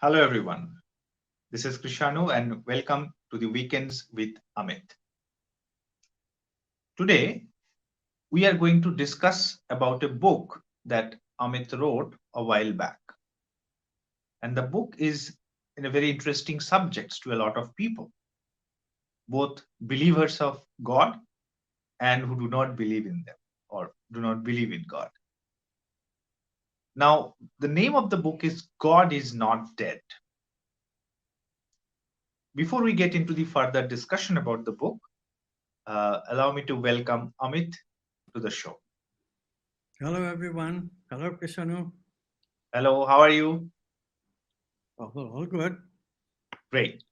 Hello, everyone. This is Krishanu, and welcome to the Weekends with Amit. Today, we are going to discuss about a book that Amit wrote a while back. And the book is in a very interesting subjects to a lot of people, both believers of God and who do not believe in them or do not believe in God. Now, the name of the book is God is Not Dead. Before we get into the further discussion about the book, allow me to welcome Amit to the show. Hello, everyone. Hello, Krishanu. Hello, how are you? All good. Great.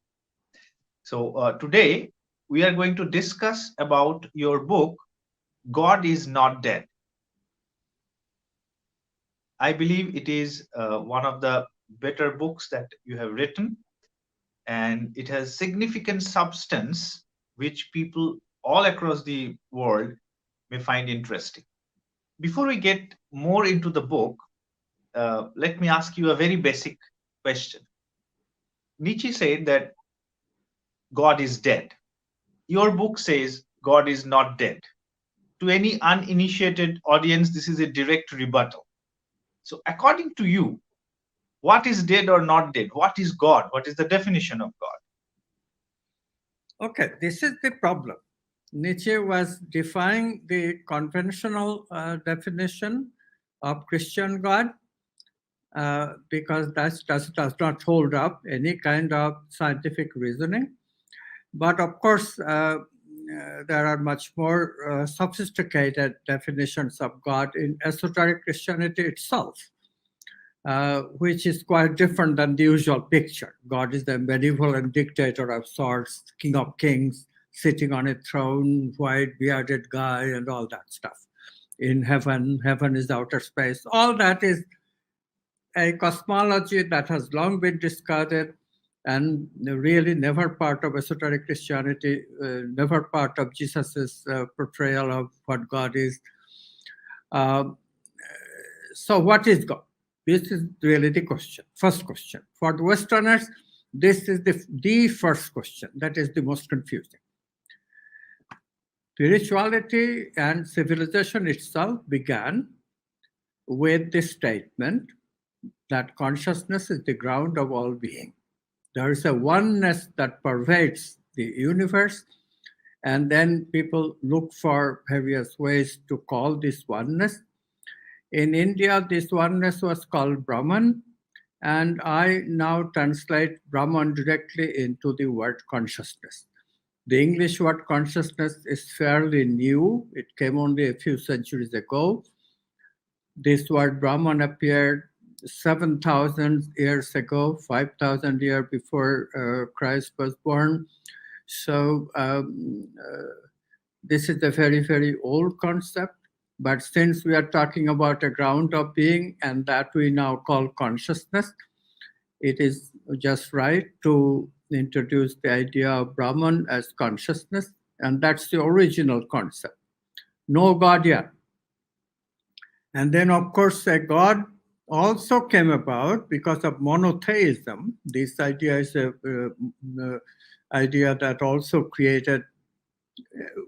So today we are going to discuss about your book, God is Not Dead. I believe it is one of the better books that you have written, and it has significant substance which people all across the world may find interesting. Before we get more into the book, let me ask you a very basic question. Nietzsche said that God is dead. Your book says God is not dead. To any uninitiated audience, this is a direct rebuttal. So, according to you, what is dead or not dead? What is God? What is the definition of God? Okay, this is the problem. Nietzsche was defying the conventional definition of Christian God because does not hold up any kind of scientific reasoning. But of course, there are much more sophisticated definitions of God in esoteric Christianity itself. Which is quite different than the usual picture. God is the benevolent dictator of sorts, king of kings, sitting on a throne, white bearded guy, and all that stuff. In heaven, heaven is outer space. All that is a cosmology that has long been discarded and really never part of esoteric Christianity, never part of Jesus's portrayal of what God is. Um, so, what is God? This is really the question, first question. For the Westerners, this is the first question that is the most confusing. Spirituality and civilization itself began with the statement that consciousness is the ground of all being. There is a oneness that pervades the universe, and then people look for various ways to call this oneness. In India, this oneness was called Brahman, and I now translate Brahman directly into the word consciousness. The English word consciousness is fairly new, it came only a few centuries ago. This word Brahman appeared 7,000 years ago, 5,000 years before Christ was born. So, this is a very, very old concept. But since we are talking about a ground of being and that we now call consciousness, it is just right to introduce the idea of Brahman as consciousness, and that's the original concept. No God yet. And then, of course, a God also came about because of monotheism. This idea is a idea that also created,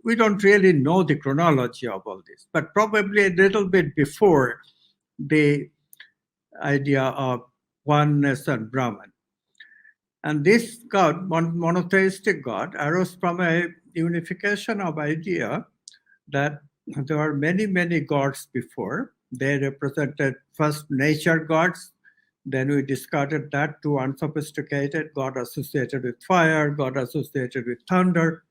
we don't really know the chronology of all this, but probably a little bit before the idea of oneness and Brahman. And this God, monotheistic God, arose from a unification of idea that there are many, many gods before. They represented first nature gods, then we discarded that to unsophisticated, God associated with fire, God associated with thunder.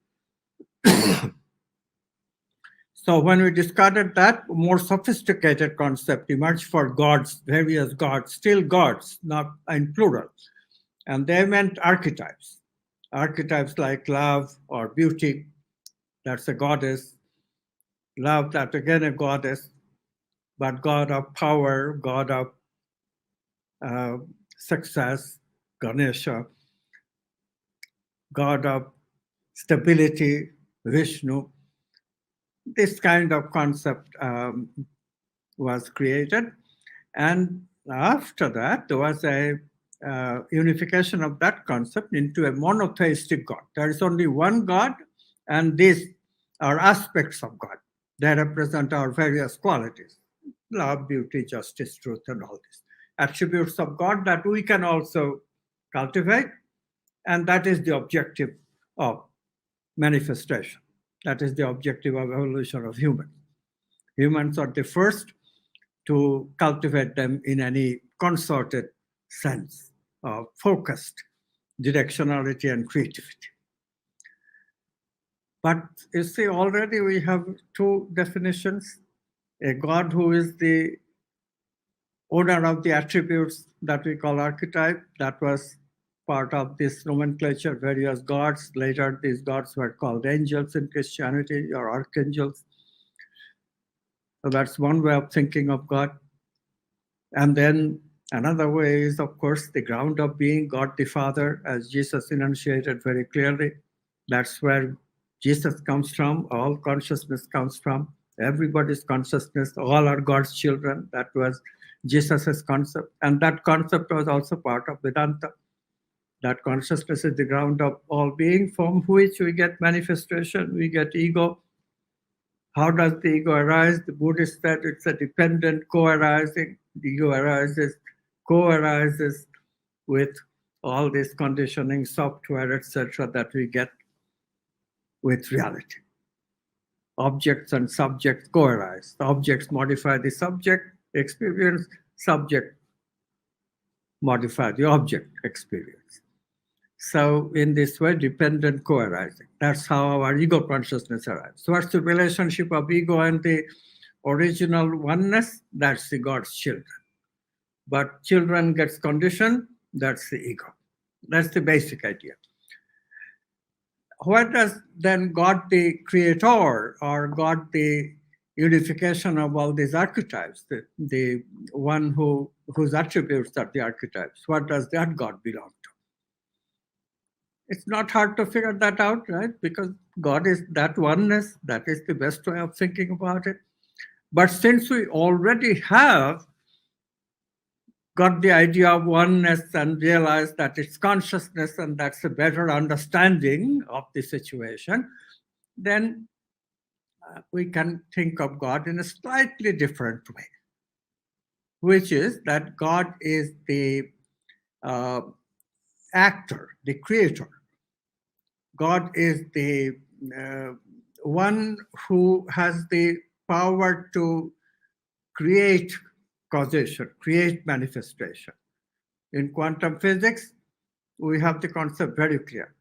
So when we discarded that, more sophisticated concept emerged for gods, various gods, still gods, not in plural. And they meant archetypes. Archetypes like love or beauty, that's a goddess. Love, that's again a goddess, but God of power, God of success, Ganesha, God of stability, Vishnu. This kind of concept was created. And after that, there was a unification of that concept into a monotheistic God. There is only one God, and these are aspects of God. They represent our various qualities: love, beauty, justice, truth, and all these attributes of God that we can also cultivate. And that is the objective of manifestation. That is the objective of evolution of humans. Humans are the first to cultivate them in any concerted sense of focused directionality and creativity. But you see, already we have two definitions: a God who is the owner of the attributes that we call archetype. That was part of this nomenclature, various gods. Later, these gods were called angels in Christianity, or archangels. So that's one way of thinking of God. And then another way is, of course, the ground of being, God the Father, as Jesus enunciated very clearly. That's where Jesus comes from, all consciousness comes from, everybody's consciousness, all are God's children. That was Jesus's concept. And that concept was also part of Vedanta. That consciousness is the ground of all being, from which we get manifestation, we get ego. How does the ego arise? The Buddhist said it's a dependent co-arising. The ego arises, co-arises with all this conditioning software, etc., that we get with reality. Objects and subjects co-arise. The objects modify the subject experience, subject modify the object experience. So in this way, dependent co-arising. That's how our ego consciousness arises. So what's the relationship of ego and the original oneness? That's the God's children. But children gets conditioned, that's the ego. That's the basic idea. What does then God the creator, or God the unification of all these archetypes, the one whose attributes are the archetypes, what does that God belong to? It's not hard to figure that out, right? Because God is that oneness. That is the best way of thinking about it. But since we already have got the idea of oneness and realized that it's consciousness and that's a better understanding of the situation, then we can think of God in a slightly different way, which is that God is the actor, the creator. God is the one who has the power to create causation, create manifestation. In quantum physics, we have the concept very clear.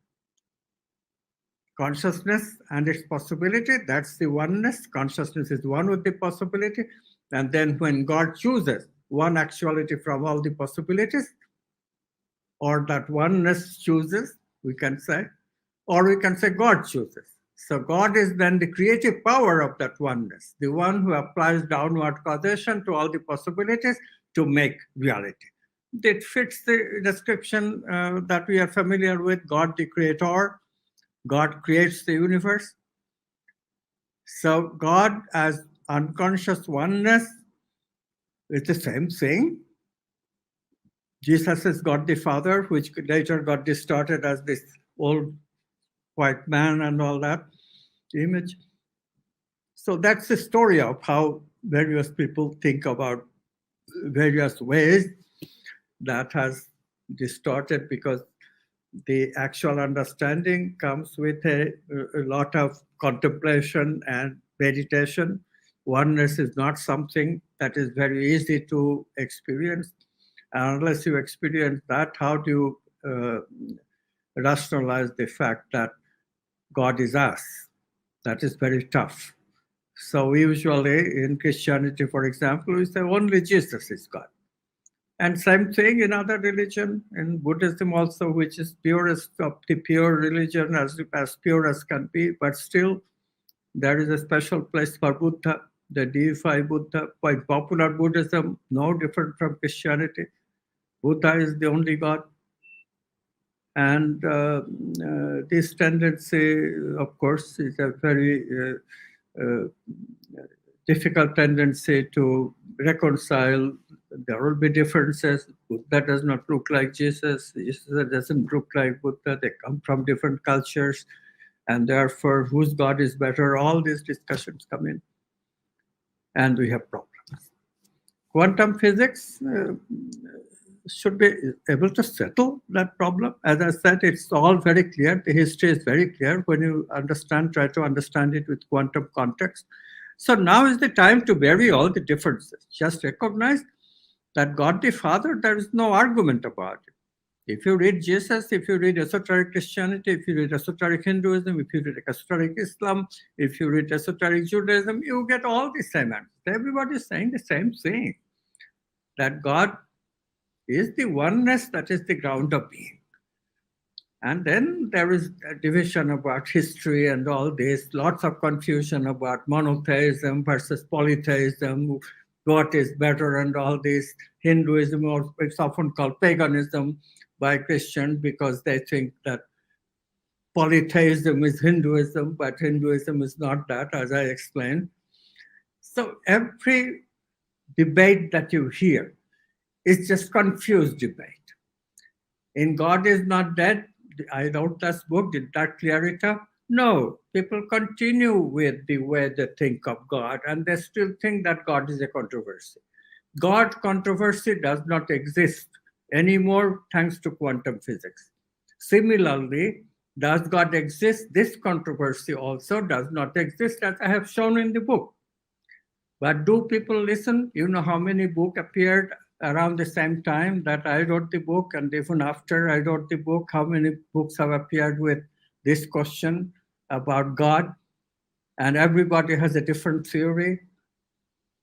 Consciousness and its possibility, that's the oneness. Consciousness is one with the possibility. And then when God chooses one actuality from all the possibilities, or that oneness chooses, we can say, or we can say God chooses. So God is then the creative power of that oneness, the one who applies downward causation to all the possibilities to make reality. It fits the description that we are familiar with: God the creator. God creates the universe. So God as unconscious oneness is the same thing. Jesus is God the Father, which later got distorted as this old white man and all that image. So that's the story of how various people think about various ways. That has distorted because the actual understanding comes with a lot of contemplation and meditation. Oneness is not something that is very easy to experience. And unless you experience that, how do you rationalize the fact that God is us? That is very tough. So usually in Christianity, for example, we say only Jesus is God. And same thing in other religion, in Buddhism also, which is purest of the pure religion, as pure as can be, but still there is a special place for Buddha, the deified Buddha. By popular Buddhism, no different from Christianity. Buddha is the only God. And this tendency, of course, is a very difficult tendency to reconcile. There will be differences. Buddha does not look like Jesus. Jesus doesn't look like Buddha. They come from different cultures, and therefore, whose God is better? All these discussions come in, and we have problems. Quantum physics should be able to settle that problem. As I said, it's all very clear. The history is very clear when you try to understand it with quantum context. So now is the time to bury all the differences. Just recognize that God the Father, there is no argument about it. If you read Jesus, if you read esoteric Christianity, if you read esoteric Hinduism, if you read esoteric Islam, if you read esoteric Judaism, you get all the same answers. Everybody is saying the same thing, that God is the oneness that is the ground of being. And then there is a division about history and all this, lots of confusion about monotheism versus polytheism, what is better and all this. Hinduism, or it's often called paganism by Christians because they think that polytheism is Hinduism, but Hinduism is not that, as I explained. So every debate that you hear is just confused debate. In God is not dead, I wrote this book, did that clear it up? No, people continue with the way they think of God, and they still think that God is a controversy. God controversy does not exist anymore thanks to quantum physics. Similarly, does God exist? This controversy also does not exist, as I have shown in the book. But do people listen? You know how many books appeared around the same time that I wrote the book, and even after I wrote the book, how many books have appeared with this question about God? And everybody has a different theory.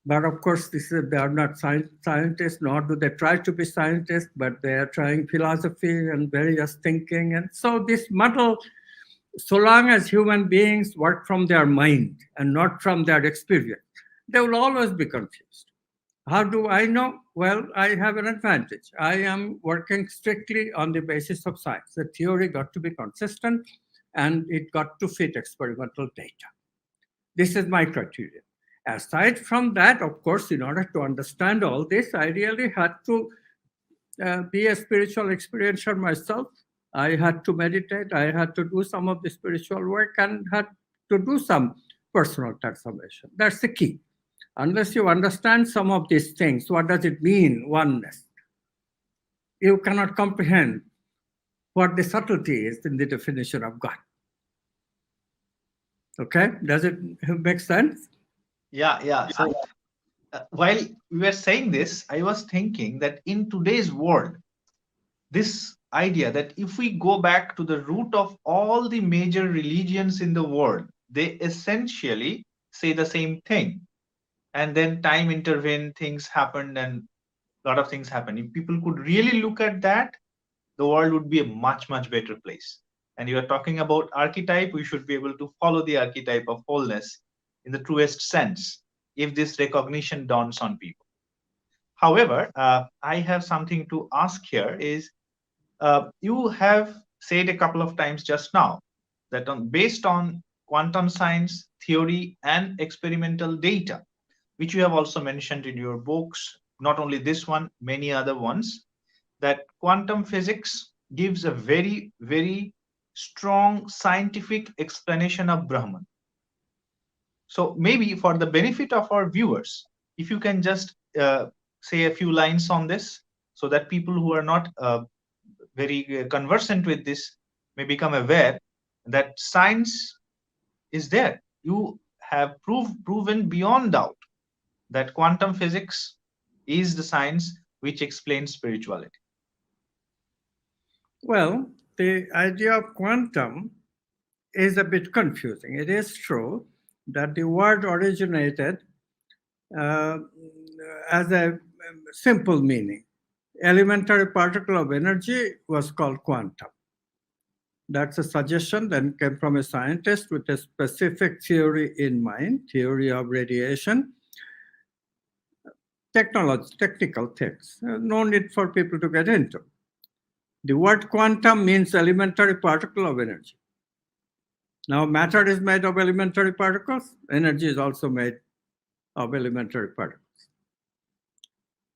But of course, they are not scientists, nor do they try to be scientists, but they are trying philosophy and various thinking. And so this muddle, so long as human beings work from their mind and not from their experience, they will always be confused. How do I know? Well, I have an advantage. I am working strictly on the basis of science. The theory got to be consistent and it got to fit experimental data. This is my criteria. Aside from that, of course, in order to understand all this, I really had to be a spiritual experiencer myself. I had to meditate. I had to do some of the spiritual work and had to do some personal transformation. That's the key. Unless you understand some of these things, what does it mean, oneness? You cannot comprehend what the subtlety is in the definition of God. Okay, does it make sense? Yeah. So while we were saying this, I was thinking that in today's world, this idea that if we go back to the root of all the major religions in the world, they essentially say the same thing. And then time intervened, things happened, and a lot of things happened. If people could really look at that, the world would be a much, much better place. And you are talking about archetype, we should be able to follow the archetype of wholeness in the truest sense if this recognition dawns on people. However, I have something to ask here is you have said a couple of times just now that based on quantum science, theory, and experimental data, which you have also mentioned in your books, not only this one, many other ones, that quantum physics gives a very, very strong scientific explanation of Brahman. So maybe for the benefit of our viewers, if you can just say a few lines on this so that people who are not very conversant with this may become aware that science is there. You have proven beyond doubt that quantum physics is the science which explains spirituality. Well, the idea of quantum is a bit confusing. It is true that the word originated uh, as a simple meaning. Elementary particle of energy was called quantum. That's a suggestion that came from a scientist with a specific theory in mind, theory of radiation. Technical things, no need for people to get into. The word quantum means elementary particle of energy. Now, matter is made of elementary particles, energy is also made of elementary particles.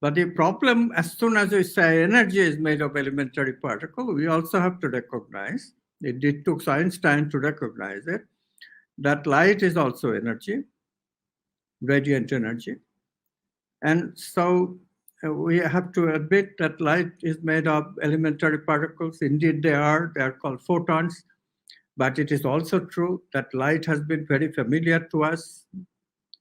But the problem, as soon as we say energy is made of elementary particle, we also have to recognize, it took Einstein to recognize it, that light is also energy, radiant energy. And so we have to admit that light is made of elementary particles. Indeed, they are called photons. But it is also true that light has been very familiar to us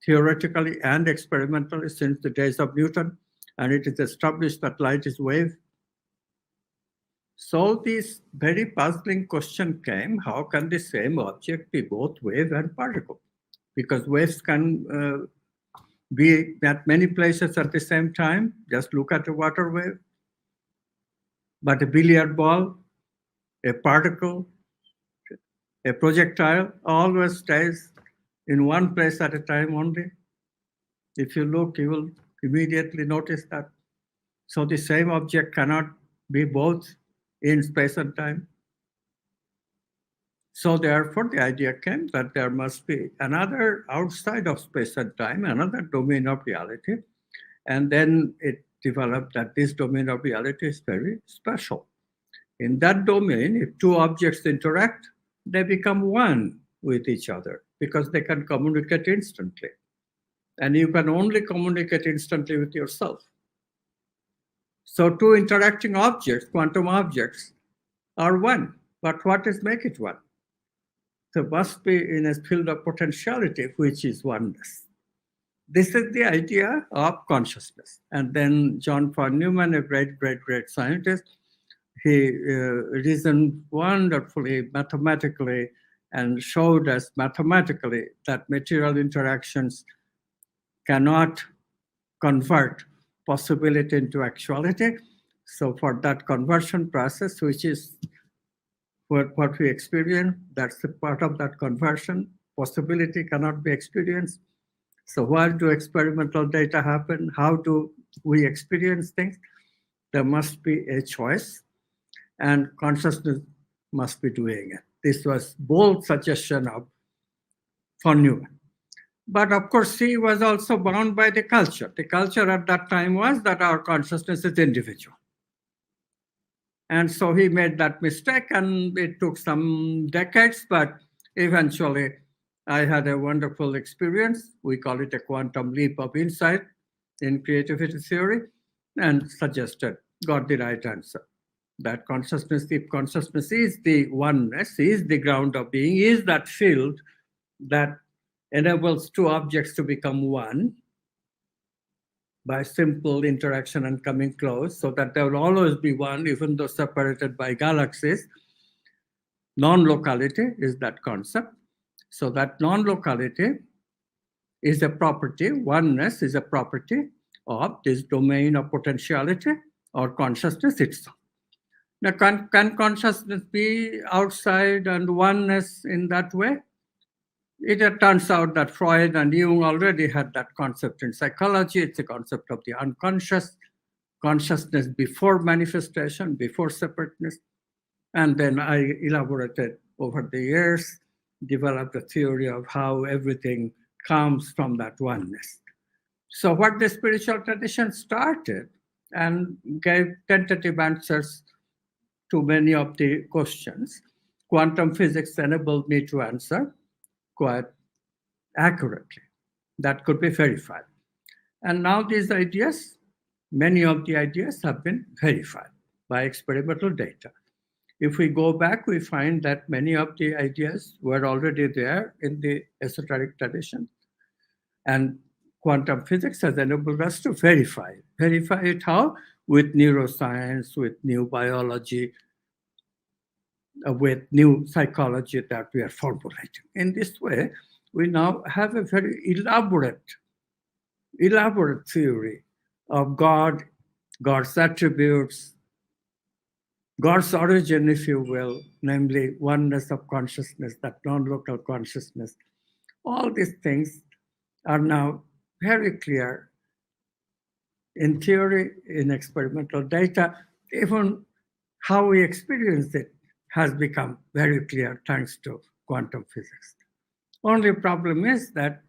theoretically and experimentally since the days of Newton, and it is established that light is wave. So this very puzzling question came, how can the same object be both wave and particle? Because waves can be at many places at the same time. Just look at a water wave. But a billiard ball, a particle, a projectile always stays in one place at a time only. If you look, you will immediately notice that. So the same object cannot be both in space and time. So therefore, the idea came that there must be another outside of space and time, another domain of reality. And then it developed that this domain of reality is very special. In that domain, if two objects interact, they become one with each other because they can communicate instantly. And you can only communicate instantly with yourself. So two interacting objects, quantum objects, are one. But what is make it one? There must be in a field of potentiality, which is oneness. This is the idea of consciousness. And then John von Neumann, a great, great, great scientist, he reasoned wonderfully, mathematically, and showed us mathematically that material interactions cannot convert possibility into actuality. So for that conversion process, which is what we experience, that's a part of that conversion. Possibility cannot be experienced. So where do experimental data happen? How do we experience things? There must be a choice, and consciousness must be doing it. This was bold suggestion of von Neumann. But of course, he was also bound by the culture. The culture at that time was that our consciousness is individual. And so he made that mistake, and it took some decades, but eventually I had a wonderful experience. We call it a quantum leap of insight in creativity theory, and suggested, got the right answer. That consciousness, if consciousness is the oneness, is the ground of being, is that field that enables two objects to become one by simple interaction and coming close, so that there will always be one, even though separated by galaxies. Non-locality is that concept. So that non-locality is a property, oneness is a property of this domain of potentiality or consciousness itself. Now, can consciousness be outside and oneness in that way? It turns out that Freud and Jung already had that concept in psychology. It's a concept of the unconscious, consciousness before manifestation, before separateness. And then I elaborated over the years, developed a theory of how everything comes from that oneness. So what the spiritual tradition started and gave tentative answers to many of the questions, quantum physics enabled me to answer quite accurately. That could be verified. And now these ideas, many of the ideas have been verified by experimental data. If we go back, we find that many of the ideas were already there in the esoteric tradition. And quantum physics has enabled us to verify it. Verify it how? With neuroscience, with new biology, with new psychology that we are formulating. In this way, we now have a very elaborate theory of God, God's attributes, God's origin, if you will, namely oneness of consciousness, that non-local consciousness. All these things are now very clear in theory, in experimental data. Even how we experience it has become very clear thanks to quantum physics. Only problem is that,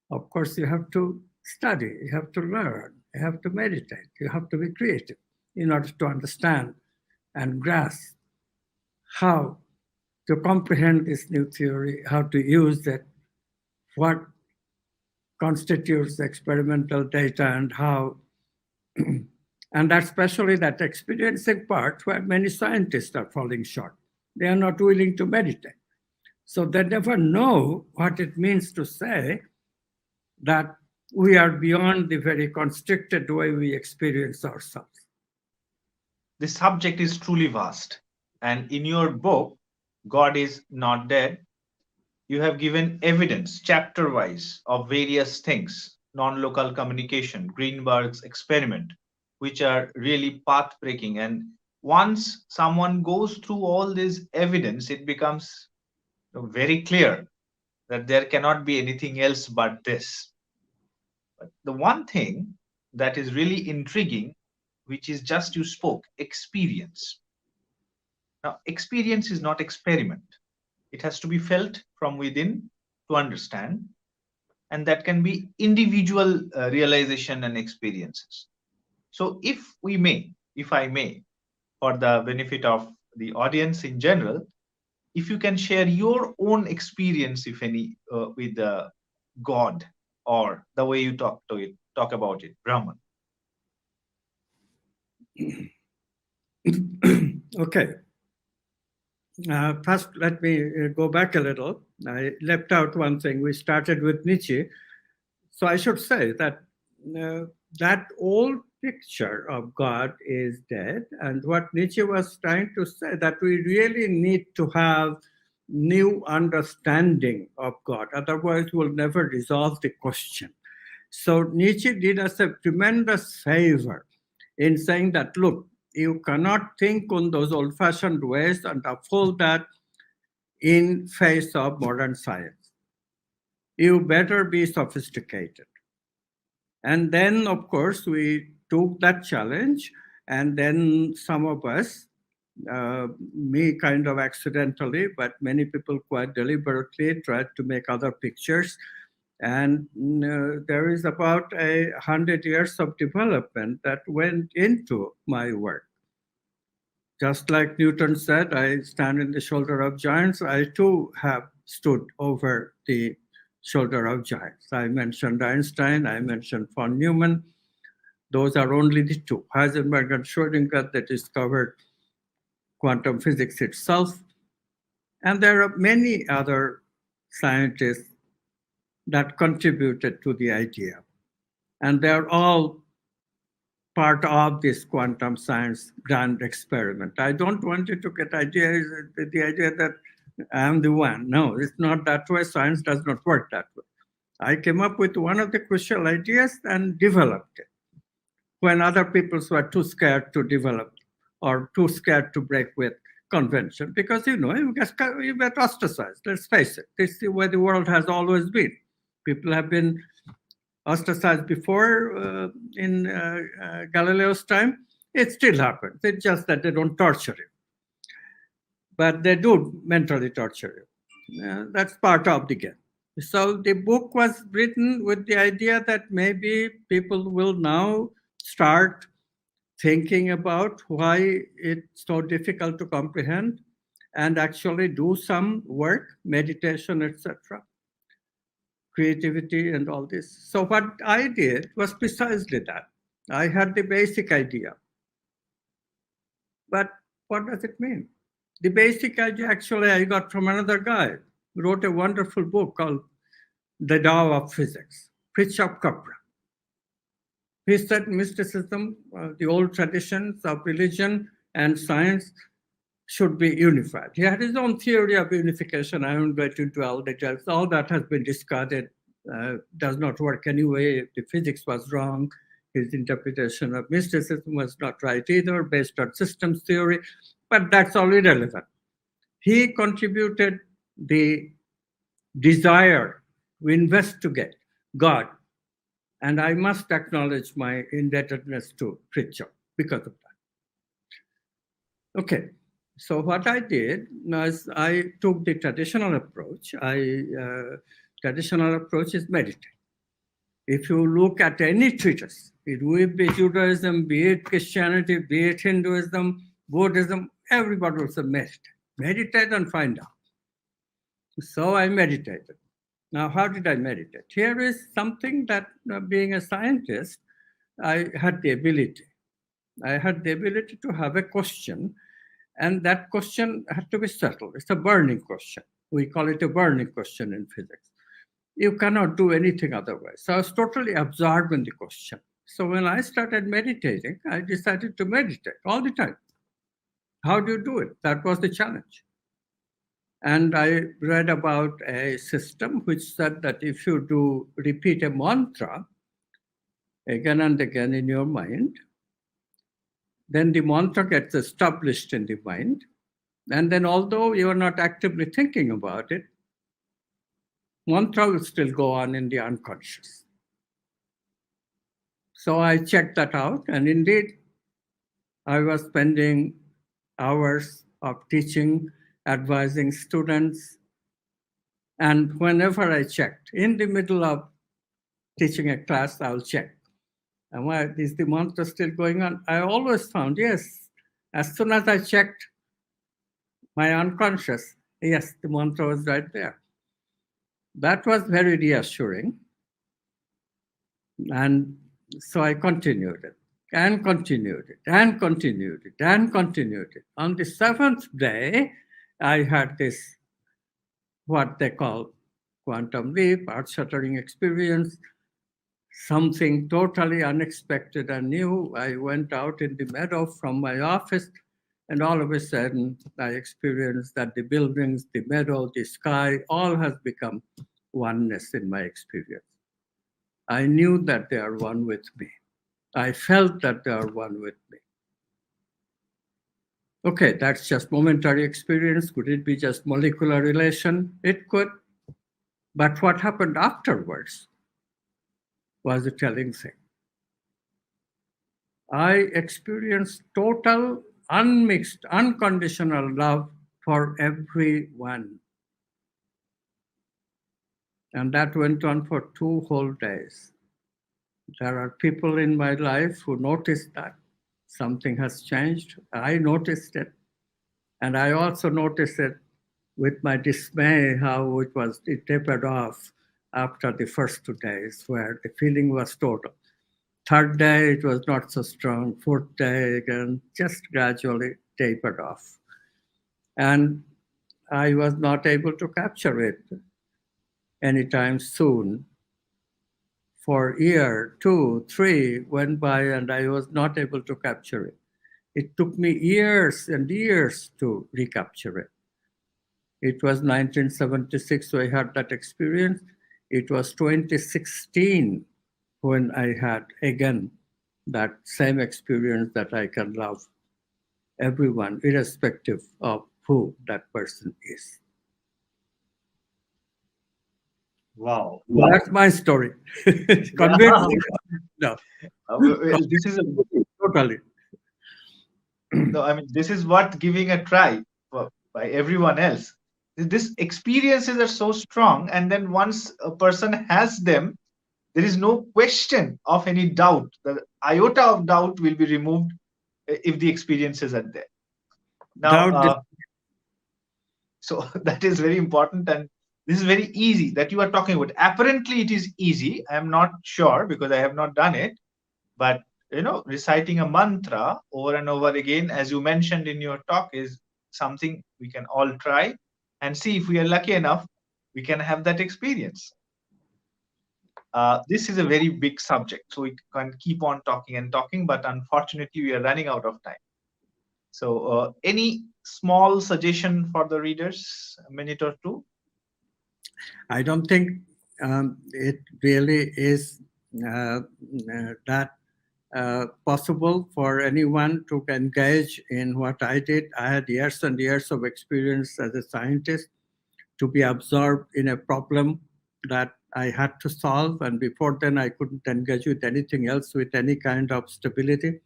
of course, you have to study, you have to learn, you have to meditate, you have to be creative in order to understand and grasp how to comprehend this new theory, how to use it, what constitutes experimental data, and how, and especially that experiencing part where many scientists are falling short. They are not willing to meditate. So they never know what it means to say that we are beyond the very constricted way we experience ourselves. The subject is truly vast. And in your book, God is Not Dead, you have given evidence chapter wise of various things, non local communication, Greenberg's experiment, which are really path breaking. And once someone goes through all this evidence, it becomes very clear that there cannot be anything else but this. But the one thing that is really intriguing, which is just you spoke, experience. Now, experience is not experiment. It has to be felt from within to understand, and that can be individual realization and experiences. So, if I may, for the benefit of the audience in general, if you can share your own experience, if any, with God or the way you talk about it, Brahman. Okay. First, let me go back a little. I left out one thing. We started with Nietzsche. So I should say that that old picture of God is dead. And what Nietzsche was trying to say that we really need to have new understanding of God. Otherwise, we'll never resolve the question. So Nietzsche did us a tremendous favor in saying that, look, you cannot think on those old-fashioned ways and uphold that in face of modern science. You better be sophisticated. And then, of course, we took that challenge, and then some of us, me kind of accidentally, but many people quite deliberately tried to make other pictures. And there is about 100 years of development that went into my work. Just like Newton said, I stand in the shoulder of giants. I too have stood over the shoulder of giants. I mentioned Einstein, I mentioned von Neumann. Those are only the two. Heisenberg and Schrödinger, that discovered quantum physics itself. And there are many other scientists that contributed to the idea. And they're all part of this quantum science grand experiment. I don't want you to get the idea that I'm the one. No, it's not that way. Science does not work that way. I came up with one of the crucial ideas and developed it when other people were too scared to develop or too scared to break with convention. Because, you get ostracized. Let's face it. This is the way the world has always been. People have been ostracized before in Galileo's time. It still happens. It's just that they don't torture you. But they do mentally torture you. That's part of the game. So the book was written with the idea that maybe people will now start thinking about why it's so difficult to comprehend and actually do some work, meditation, etc., creativity and all this. So what I did was precisely that. I had the basic idea. But what does it mean? The basic idea actually I got from another guy who wrote a wonderful book called The Tao of Physics, Fritjof Capra. He said mysticism, the old traditions of religion and science should be unified. He had his own theory of unification. I won't go into all details. All that has been discarded, does not work anyway. The physics was wrong. His interpretation of mysticism was not right either, based on systems theory, but that's all irrelevant. He contributed the desire to investigate God, and I must acknowledge my indebtedness to Fritjof because of that. Okay. So what I did was I took the traditional approach. Traditional approach is meditate. If you look at any treatise, it be Judaism, be it Christianity, be it Hinduism, Buddhism, everybody will say meditate. Meditate and find out. So I meditated. Now, how did I meditate? Here is something that, being a scientist, I had the ability. I had the ability to have a question, and that question had to be settled. It's a burning question. We call it a burning question in physics. You cannot do anything otherwise. So I was totally absorbed in the question. So when I started meditating, I decided to meditate all the time. How do you do it? That was the challenge. And I read about a system which said that if you do repeat a mantra again and again in your mind, then the mantra gets established in the mind. And then although you are not actively thinking about it, mantra will still go on in the unconscious. So I checked that out, and indeed, I was spending hours of teaching, advising students. And whenever I checked, in the middle of teaching a class, I'll check. And why is the mantra still going on? I always found, yes, as soon as I checked my unconscious, yes, the mantra was right there. That was very reassuring. And so I continued it and continued it and continued it and continued it. On the seventh day, I had this, what they call quantum leap, earth shattering experience, something totally unexpected and new. I went out in the meadow from my office, and all of a sudden, I experienced that the buildings, the meadow, the sky, all has become oneness in my experience. I knew that they are one with me. I felt that they are one with me. Okay, that's just momentary experience. Could it be just molecular relation? It could. But what happened afterwards was a telling thing. I experienced total, unmixed, unconditional love for everyone. And that went on for 2 whole days. There are people in my life who noticed that something has changed. I noticed it. And I also noticed it with my dismay how it tapered off after the first 2 days, where the feeling was total. Third day, it was not so strong. Fourth day, again, just gradually tapered off. And I was not able to capture it anytime soon. For a year, 2, 3 went by, and I was not able to capture it. It took me years and years to recapture it. It was 1976 when I had that experience. It was 2016 when I had again that same experience that I can love everyone, irrespective of who that person is. Wow. That's my story. Yeah. Convincing? No. Well, this is a, Totally. no, I mean, this is what giving a try by everyone else. These experiences are so strong, and then once a person has them, there is no question of any doubt. The iota of doubt will be removed if the experiences are there. Now, Doubt. so that is very important, and this is very easy that you are talking about. Apparently, it is easy. I am not sure because I have not done it, but reciting a mantra over and over again, as you mentioned in your talk, is something we can all try and see if we are lucky enough, we can have that experience. This is a very big subject, so we can keep on talking and talking, but unfortunately, we are running out of time. So, any small suggestion for the readers, a minute or two? I don't think it really is that possible for anyone to engage in what I did. I had years and years of experience as a scientist to be absorbed in a problem that I had to solve. And before then, I couldn't engage with anything else with any kind of stability.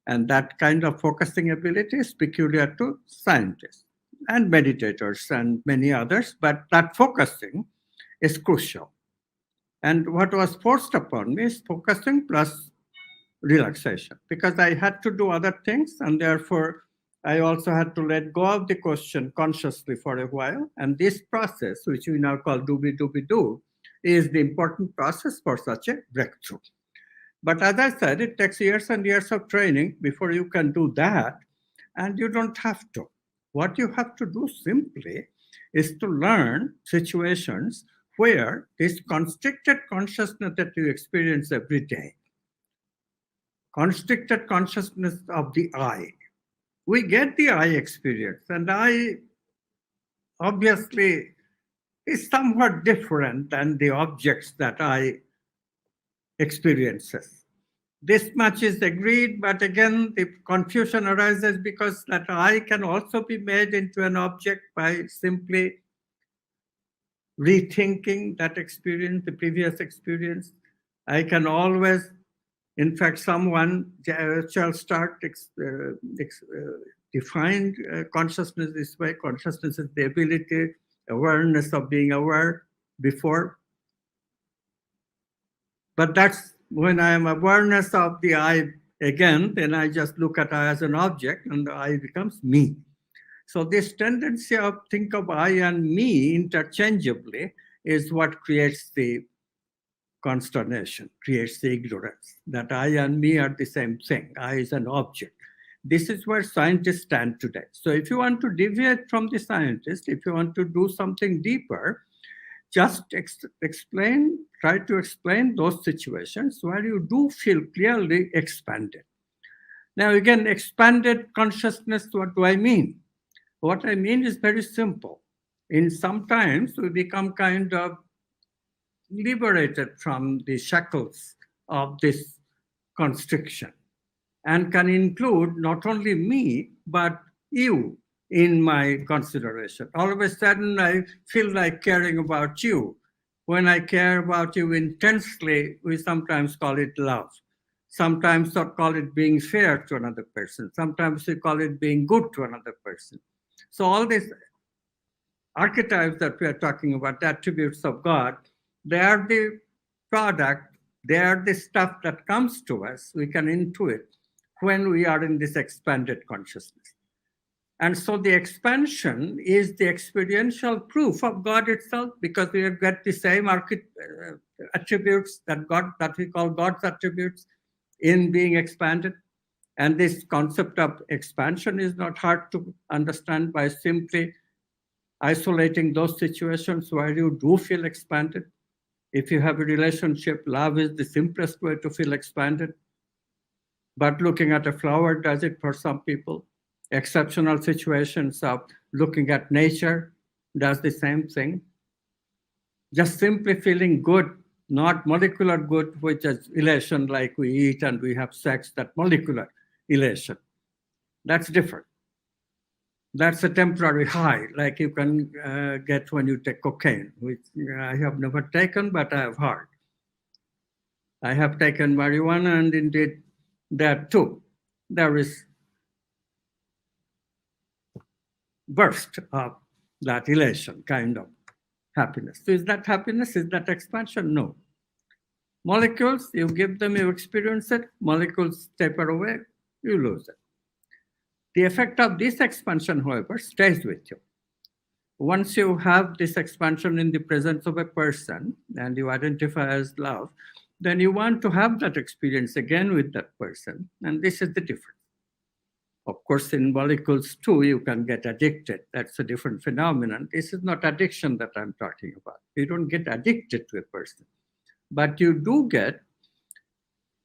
And that kind of focusing ability is peculiar to scientists and meditators and many others. But that focusing is crucial. And what was forced upon me is focusing plus relaxation, because I had to do other things, and therefore I also had to let go of the question consciously for a while. And this process, which we now call doobie doobie do, is the important process for such a breakthrough. But as I said, it takes years and years of training before you can do that, and you don't have to. What you have to do simply is to learn situations where this constricted consciousness that you experience every day, constricted consciousness of the I. We get the I experience, and I obviously is somewhat different than the objects that I experiences. This much is agreed, but again, the confusion arises because that I can also be made into an object by simply rethinking that experience, the previous experience. I can always, in fact, someone, Charles Stark, defined consciousness this way. Consciousness is the ability, awareness of being aware before. But that's when I am awareness of the I again, then I just look at I as an object and the I becomes me. So this tendency of think of I and me interchangeably is what creates the consternation, creates the ignorance, that I and me are the same thing. I is an object. This is where scientists stand today. So if you want to deviate from the scientist, if you want to do something deeper, just explain, try to explain those situations where you do feel clearly expanded. Now, again, expanded consciousness, what do I mean? What I mean is very simple. In sometimes we become kind of liberated from the shackles of this constriction and can include not only me, but you in my consideration. All of a sudden, I feel like caring about you. When I care about you intensely, we sometimes call it love. Sometimes we call it being fair to another person. Sometimes we call it being good to another person. So all these archetypes that we are talking about, the attributes of God, they are the product, they are the stuff that comes to us. We can intuit when we are in this expanded consciousness. And so the expansion is the experiential proof of God itself, because we have got the same attributes that God, that we call God's attributes, in being expanded. And this concept of expansion is not hard to understand by simply isolating those situations where you do feel expanded. If you have a relationship, love is the simplest way to feel expanded. But looking at a flower does it for some people. Exceptional situations of looking at nature does the same thing. Just simply feeling good, not molecular good, which is elation like we eat and we have sex, that molecular elation. That's different. That's a temporary high, like you can get when you take cocaine, which I have never taken, but I have heard. I have taken marijuana, and indeed, there too, there is burst of that elation kind of happiness. So is that happiness? Is that expansion? No. Molecules, you give them, you experience it, molecules taper away, you lose it. The effect of this expansion, however, stays with you. Once you have this expansion in the presence of a person and you identify as love, then you want to have that experience again with that person. And this is the difference. Of course, in molecules too, you can get addicted. That's a different phenomenon. This is not addiction that I'm talking about. You don't get addicted to a person, but you do get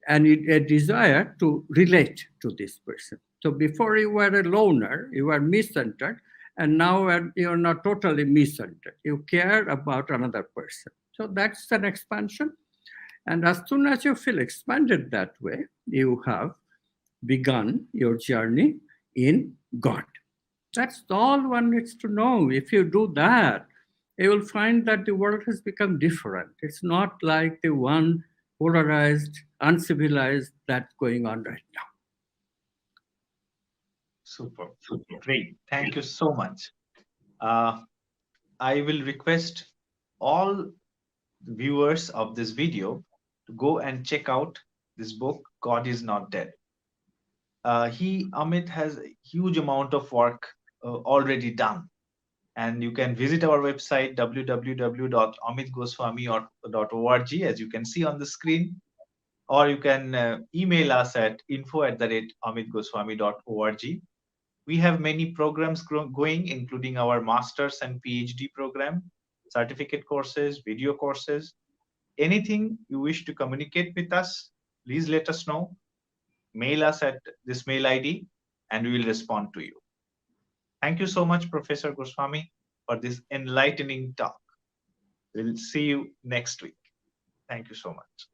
a desire to relate to this person. So before you were a loner, you were me-centered, and now you're not totally me-centered. You care about another person. So that's an expansion. And as soon as you feel expanded that way, you have begun your journey in God. That's all one needs to know. If you do that, you will find that the world has become different. It's not like the one polarized, uncivilized that's going on right now. Super. Great. Thank you so much. Uh, I will request all the viewers of this video to go and check out this book, God is Not Dead. Amit, has a huge amount of work already done. And you can visit our website www.amitgoswami.org, as you can see on the screen, or you can email us at info@amitgoswami.org. We have many programs going, including our master's and PhD program, certificate courses, video courses. Anything you wish to communicate with us, please let us know. Mail us at this mail ID and we will respond to you. Thank you so much, Professor Goswami, for this enlightening talk. We'll see you next week. Thank you so much.